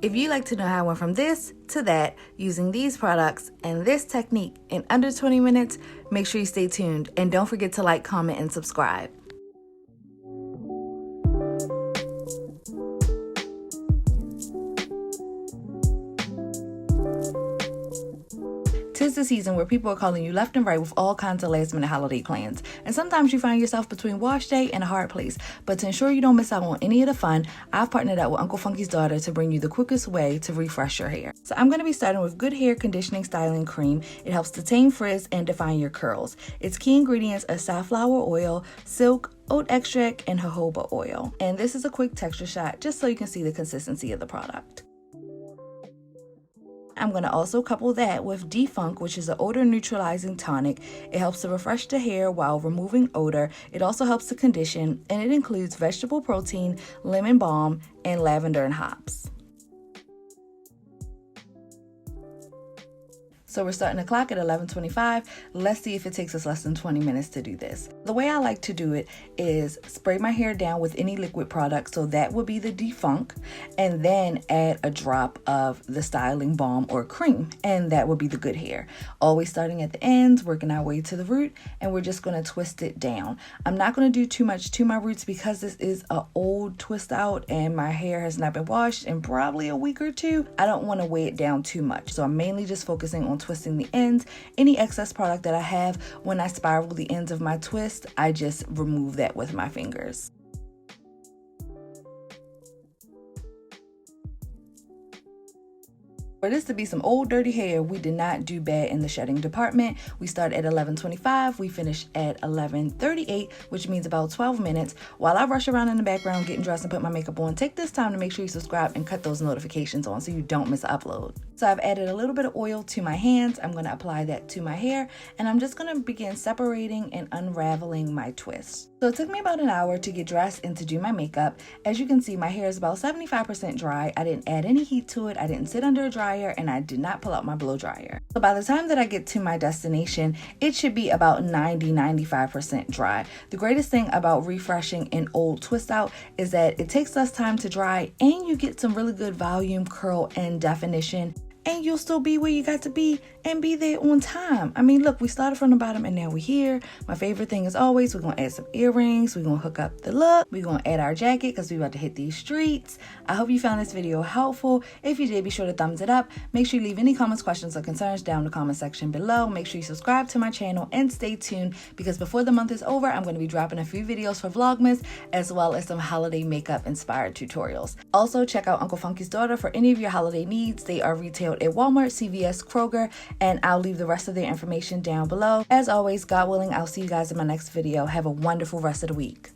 If you'd like to know how I went from this to that using these products and this technique in under 20 minutes, make sure you stay tuned and don't forget to like, comment, and subscribe. 'Tis the season where people are calling you left and right with all kinds of last-minute holiday plans, and sometimes you find yourself between wash day and a hard place. But to ensure you don't miss out on any of the fun, I've partnered up with Uncle Funky's daughter to bring you the quickest way to refresh your hair. So I'm going to be starting with Good Hair Conditioning Styling Cream. It helps to tame frizz and define your curls. Its key ingredients are safflower oil, silk, oat extract, and jojoba oil. And this is a quick texture shot just so you can see the consistency of the product. I'm going to also couple that with Defunk, which is an odor neutralizing tonic. It helps to refresh the hair while removing odor. It also helps to condition, and it includes vegetable protein, lemon balm, and lavender and hops. So we're starting the clock at 11:25. Let's see if it takes us less than 20 minutes to do this. The way I like to do it is spray my hair down with any liquid product. So that would be the Defunk, and then add a drop of the styling balm or cream, and that would be the Good Hair. Always starting at the ends, working our way to the root, and we're just going to twist it down. I'm not going to do too much to my roots because this is an old twist out and my hair has not been washed in probably a week or two. I don't want to weigh it down too much. So I'm mainly just focusing on twisting the ends. Any excess product that I have, when I spiral the ends of my twist, I just remove that with my fingers. For this to be some old dirty hair, we did not do bad in the shedding department. We started at 11:25, we finished at 11:38, which means about 12 minutes. While I rush around in the background getting dressed and put my makeup on, take this time to make sure you subscribe and cut those notifications on so you don't miss an upload. So I've added a little bit of oil to my hands. I'm going to apply that to my hair, and I'm just going to begin separating and unraveling my twists. So it took me about an hour to get dressed and to do my makeup. As you can see, my hair is about 75% dry. I didn't add any heat to it. I didn't sit under a dryer, and I did not pull out my blow dryer. So by the time that I get to my destination, it should be about 90-95% dry. The greatest thing about refreshing an old twist out is that it takes less time to dry, and you get some really good volume, curl, and definition. And you'll still be where you got to be and be there on time. I mean, look, we started from the bottom and now we're here. My favorite thing is always, we're going to add some earrings. We're going to hook up the look. We're going to add our jacket because we're about to hit these streets. I hope you found this video helpful. If you did, be sure to thumbs it up. Make sure you leave any comments, questions, or concerns down in the comment section below. Make sure you subscribe to my channel and stay tuned because before the month is over, I'm going to be dropping a few videos for Vlogmas as well as some holiday makeup inspired tutorials. Also, check out Uncle Funky's daughter for any of your holiday needs. They are retailed at Walmart, CVS, Kroger, and I'll leave the rest of their information down below. As always, God willing, I'll see you guys in my next video. Have a wonderful rest of the week.